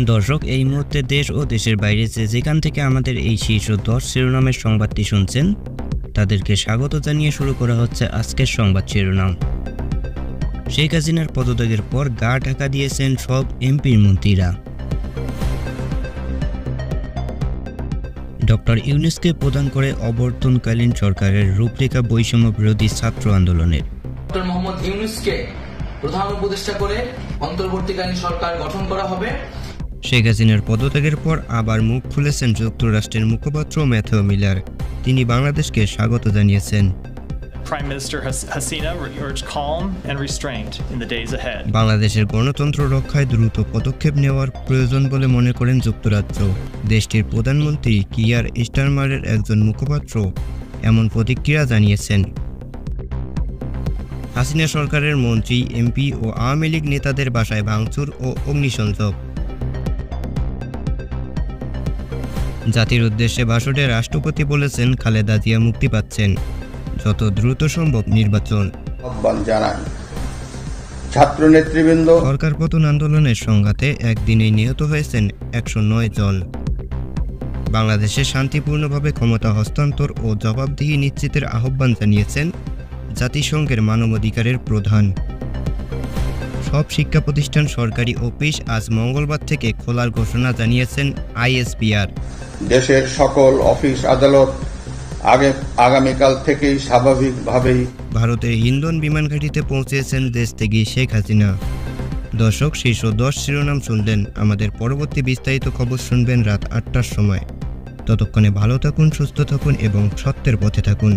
দর্শক, এই মুহূর্তে দেশ ও দেশের বাইরে যেখান থেকে আমাদের এই শীর্ষ 10 শিরোনামের সংবাদটি শুনছেন তাদেরকে স্বাগত জানিয়ে শুরু করা হচ্ছে আজকের সংবাদ শিরোনাম। শেখ হাসিনার পদত্যাগের পর গা ঢাকা দিয়েছেন সব এমপির মন্ত্রীরা। ডক্টর ইউনূসকে প্রদান করে অবর্তনকালীন সরকারের রূপরেখা বৈষম্য বিরোধী ছাত্র আন্দোলনের। ডক্টর মোহাম্মদ ইউনূসকে প্রধান উপদেষ্টা করে অন্তর্বর্তীকালীন সরকার গঠন করা হবে। শেখ হাসিনার পদত্যাগের পর আবার মুখ খুলেছেন যুক্তরাষ্ট্রের মুখপাত্র ম্যাথিউ মিলার। তিনি বাংলাদেশকে স্বাগত জানিয়েছেন। Prime Minister Hasina urged calm and restraint in the days ahead. বাংলাদেশের গণতন্ত্র রক্ষায় দ্রুত পদক্ষেপ নেওয়ার প্রয়োজন বলে মনে করেন যুক্তরাষ্ট্র। দেশটির প্রধানমন্ত্রী কিয়ার স্টারমারের একজন মুখপাত্র এমন প্রতিক্রিয়া জানিয়েছেন। হাসিনা সরকারের মন্ত্রী, এমপি ও আওয়ামী লীগ নেতাদের বাসায় ভাঙচুর ও অগ্নিসংযোগ। জাতির উদ্দেশ্যে ভাষণে রাষ্ট্রপতি বলেছেন খালেদা জিয়া মুক্তি পাচ্ছেন, যত দ্রুত সম্ভব নির্বাচন। আহ্বান জানান ছাত্র নেতৃবৃন্দ। সরকার পতন আন্দোলনের সংঘাতে একদিনেই নিহত হয়েছেন 109 জন। বাংলাদেশে শান্তিপূর্ণভাবে ক্ষমতা হস্তান্তর ও জবাবদিহি নিশ্চিতের আহ্বান জানিয়েছেন জাতিসংঘের মানবাধিকারের প্রধান। সব শিক্ষা প্রতিষ্ঠান, সরকারি অফিস আজ মঙ্গলবার থেকে খোলার ঘোষণা জানিয়েছেন আইএসপিআর। দেশের সকল অফিস আদালত আগামীকাল থেকেই স্বাভাবিকভাবেই। ভারতের হিন্ডন বিমান ঘাঁটিতে পৌঁছেছেন দেশ থেকে শেখ হাসিনা। দর্শক, শীর্ষ 10 শিরোনাম শুনলেন। আমাদের পরবর্তী বিস্তারিত খবর শুনবেন রাত 8টার সময়। ততক্ষণে ভালো থাকুন, সুস্থ থাকুন এবং সত্যের পথে থাকুন।